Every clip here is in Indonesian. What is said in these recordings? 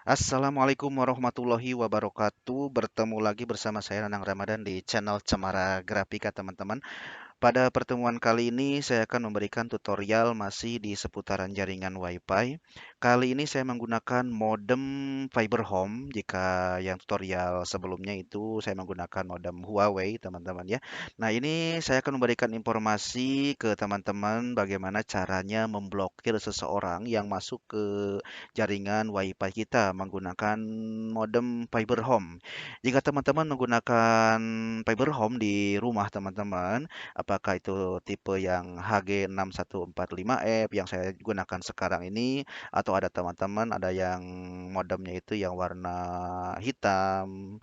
Assalamualaikum warahmatullahi wabarakatuh. Bertemu lagi bersama saya Nanang Ramadan di channel Cemara Grafika, teman-teman. Pada pertemuan kali ini saya akan memberikan tutorial masih di seputaran jaringan WiFi. Kali ini saya menggunakan modem fiber home. Jika yang tutorial sebelumnya itu saya menggunakan modem Huawei, teman-teman ya. Nah, ini saya akan memberikan informasi ke teman-teman bagaimana caranya memblokir seseorang yang masuk ke jaringan WiFi kita menggunakan modem fiber home. Jika teman-teman menggunakan fiber home di rumah teman-teman, apakah itu tipe yang HG6145F yang saya gunakan sekarang ini, atau ada teman-teman ada yang modemnya itu yang warna hitam,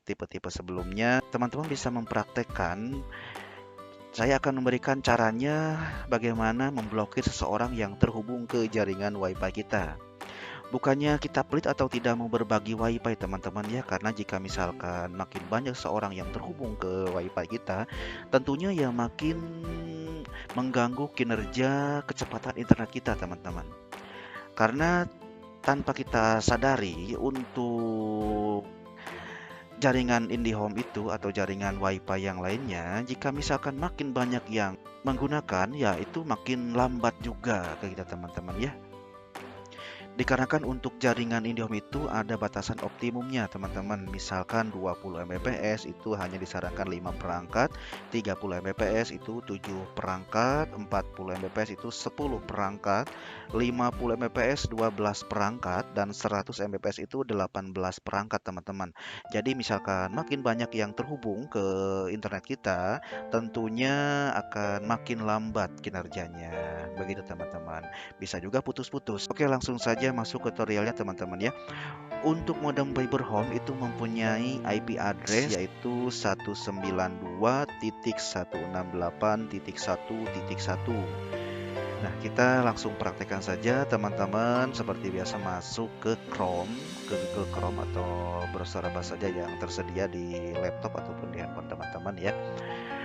tipe-tipe sebelumnya, teman-teman bisa mempraktekkan. Saya akan memberikan caranya bagaimana memblokir seseorang yang terhubung ke jaringan WiFi kita. Bukannya kita pelit atau tidak mau berbagi WiFi, teman-teman ya, karena jika misalkan makin banyak seorang yang terhubung ke WiFi kita, tentunya ya makin mengganggu kinerja kecepatan internet kita, teman-teman. Karena tanpa kita sadari, untuk jaringan IndiHome itu atau jaringan WiFi yang lainnya, jika misalkan makin banyak yang menggunakan, ya itu makin lambat juga ke kita, teman-teman ya. Dikarenakan untuk jaringan IndiHome itu ada batasan optimumnya, teman-teman. Misalkan 20 Mbps itu hanya disarankan 5 perangkat, 30 Mbps itu 7 perangkat, 40 Mbps itu 10 perangkat, 50 Mbps 12 perangkat, dan 100 Mbps itu 18 perangkat, teman-teman. Jadi misalkan makin banyak yang terhubung ke internet kita, tentunya akan makin lambat kinerjanya. Begitu, teman-teman. Bisa juga putus-putus. Oke, langsung saja masuk ke tutorialnya, teman-teman ya. Untuk modem fiber home itu mempunyai IP address yaitu 192.168.1.1. Nah, kita langsung praktekkan saja, teman-teman. Seperti biasa masuk ke Chrome, ke Google Chrome atau browser apa saja yang tersedia di laptop ataupun di handphone teman-teman ya.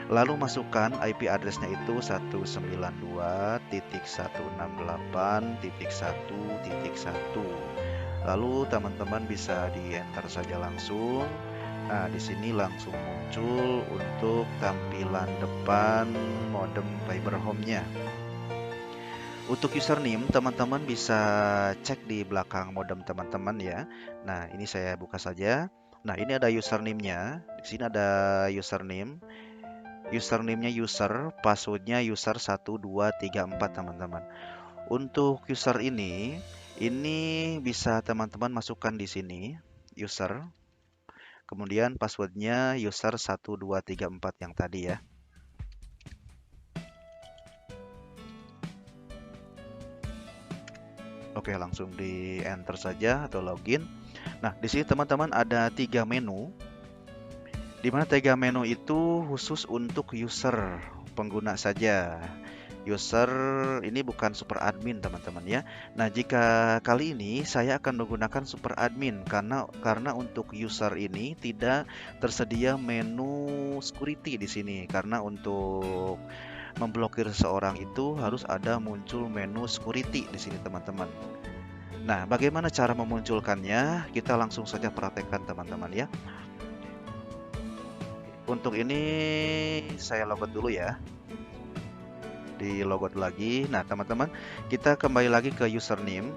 Lalu masukkan IP address-nya itu 192.168.1.1. Lalu teman-teman bisa di-enter saja langsung. Nah, di sini langsung muncul untuk tampilan depan modem fiber home-nya. Untuk username, teman-teman bisa cek di belakang modem teman-teman ya. Nah, ini saya buka saja. Nah, ini ada username-nya. Di sini ada username. Username-nya user, password-nya user 1234, teman-teman. Untuk user ini bisa teman-teman masukkan di sini, user. Kemudian password-nya user 1234 yang tadi ya. Oke, langsung di enter saja atau login. Nah, di sini teman-teman ada 3 menu. Di mana 3 menu itu khusus untuk user pengguna saja. User ini bukan super admin, teman-teman ya. Nah, jika kali ini saya akan menggunakan super admin karena untuk user ini tidak tersedia menu security di sini, karena untuk memblokir seseorang itu harus ada muncul menu security di sini, teman-teman. Nah, bagaimana cara memunculkannya? Kita langsung saja praktekkan, teman-teman ya. Untuk ini saya logout dulu ya. Di logout lagi. Nah, teman-teman, kita kembali lagi ke username.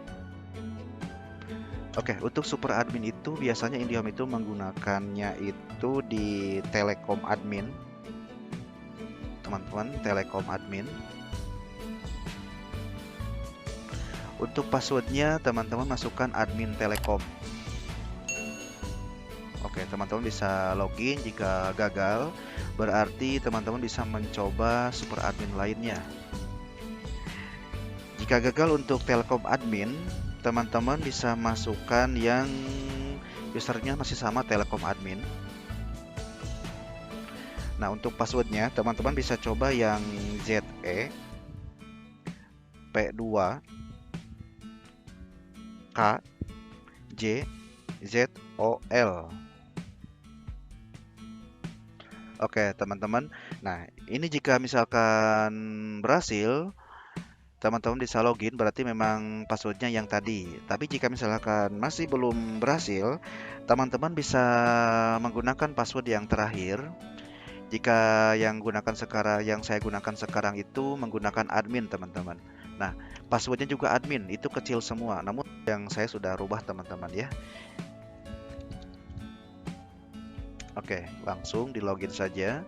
Oke, untuk super admin itu biasanya IndiHome itu menggunakannya itu di Telekom admin. Teman-teman, Telekom admin. Untuk passwordnya, teman-teman masukkan admin Telekom. Oke, teman-teman bisa login. Jika gagal, berarti teman-teman bisa mencoba super admin lainnya. Jika gagal untuk Telkom admin, teman-teman bisa masukkan yang usernya masih sama Telekom admin. Nah, untuk passwordnya, teman-teman bisa coba yang ZE P2 K J ZOL. Oke, teman-teman. Nah, ini jika misalkan berhasil, teman-teman bisa login, berarti memang passwordnya yang tadi. Tapi jika misalkan masih belum berhasil, teman-teman bisa menggunakan password yang terakhir. Jika yang saya gunakan sekarang itu menggunakan admin, teman-teman. Nah, passwordnya juga admin, itu kecil semua. Namun yang saya sudah rubah, teman-teman ya. Oke, langsung di login saja.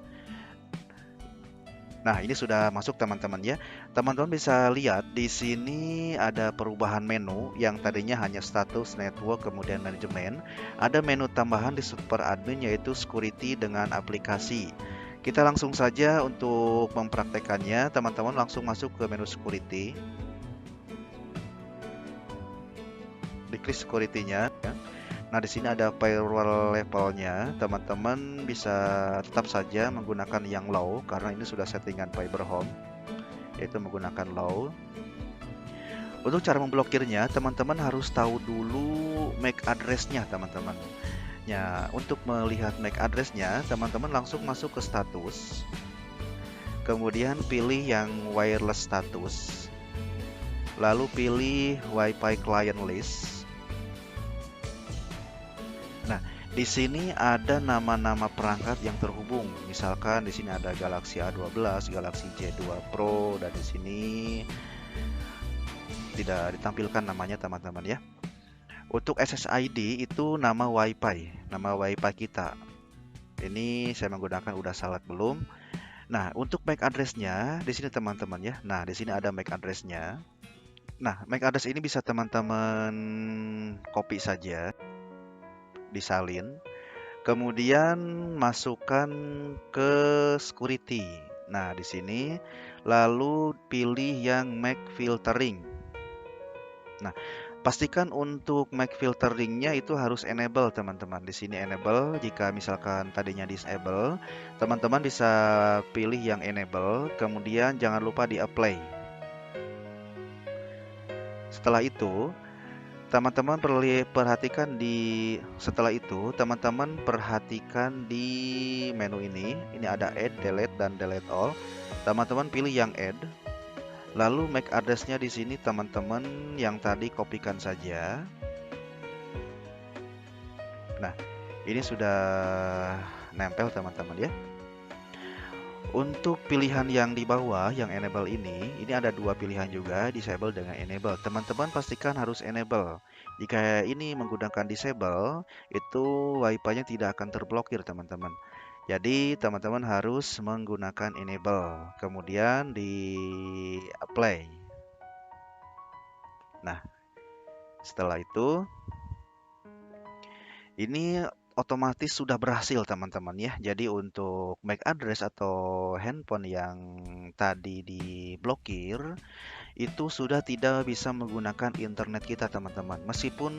Nah, ini sudah masuk, teman-teman ya. Teman-teman bisa lihat di sini ada perubahan menu yang tadinya hanya status, network, kemudian manajemen. Ada menu tambahan di super admin yaitu security dengan aplikasi. Kita langsung saja untuk mempraktekannya. Teman-teman langsung masuk ke menu security. Diklik security-nya ya. Nah, di sini ada firewall levelnya. Teman-teman bisa tetap saja menggunakan yang low karena ini sudah settingan Fiber Home, yaitu menggunakan low. Untuk cara memblokirnya, teman-teman harus tahu dulu MAC address-nya, teman-teman. Ya, untuk melihat MAC address-nya, teman-teman langsung masuk ke status. Kemudian pilih yang wireless status. Lalu pilih Wi-Fi client list. Nah, di sini ada nama-nama perangkat yang terhubung. Misalkan di sini ada Galaxy A12, Galaxy J2 Pro, dan di sini tidak ditampilkan namanya, teman-teman ya. Untuk SSID itu nama Wi-Fi kita. Ini saya menggunakan udah salat belum. Nah, untuk MAC address-nya di sini, teman-teman ya. Nah, di sini ada MAC address-nya. Nah, MAC address ini bisa teman-teman copy saja, disalin. Kemudian masukkan ke security. Nah, di sini lalu pilih yang MAC filtering. Nah, pastikan untuk MAC filteringnya itu harus enable, teman-teman. Di sini enable. Jika misalkan tadinya disable, teman-teman bisa pilih yang enable. Kemudian jangan lupa di apply. Setelah itu, teman-teman perhatikan di menu ini. Ini ada add, delete, dan delete all. Teman-teman pilih yang add. Lalu MAC address-nya di sini, teman-teman yang tadi kopikan saja. Nah, ini sudah nempel, teman-teman ya. Untuk pilihan yang di bawah, yang enable ini ada dua pilihan juga, disable dengan enable. Teman-teman pastikan harus enable. Jika ini menggunakan disable, itu Wi-Fi-nya tidak akan terblokir, teman-teman. Jadi, teman-teman harus menggunakan enable. Kemudian di apply. Nah, setelah itu, ini otomatis sudah berhasil, teman-teman ya. Jadi untuk MAC address atau handphone yang tadi diblokir itu sudah tidak bisa menggunakan internet kita, teman-teman. Meskipun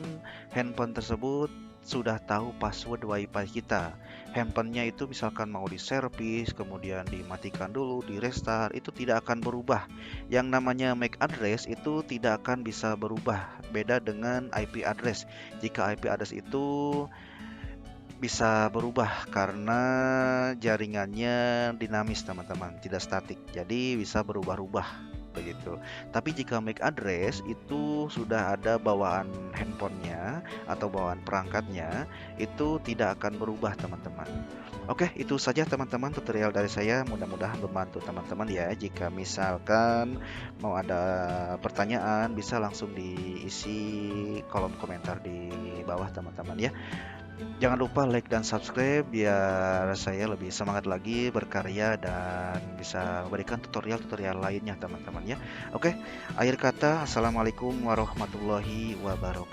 handphone tersebut sudah tahu password Wi-Fi kita. Handphonenya itu misalkan mau diservis, kemudian dimatikan dulu, di restart, itu tidak akan berubah. Yang namanya MAC address itu tidak akan bisa berubah. Beda dengan IP address. Jika IP address itu bisa berubah karena jaringannya dinamis, teman-teman, tidak statik, jadi bisa berubah-ubah begitu. Tapi jika MAC address itu sudah ada bawaan handphonenya atau bawaan perangkatnya, itu tidak akan berubah, teman-teman. Oke, itu saja, teman-teman, tutorial dari saya. Mudah-mudahan membantu teman-teman ya. Jika misalkan mau ada pertanyaan, bisa langsung diisi kolom komentar di bawah, teman-teman ya. Jangan lupa like dan subscribe biar saya lebih semangat lagi berkarya dan bisa memberikan tutorial-tutorial lainnya, teman-teman ya. Oke, akhir kata, assalamualaikum warahmatullahi wabarakatuh.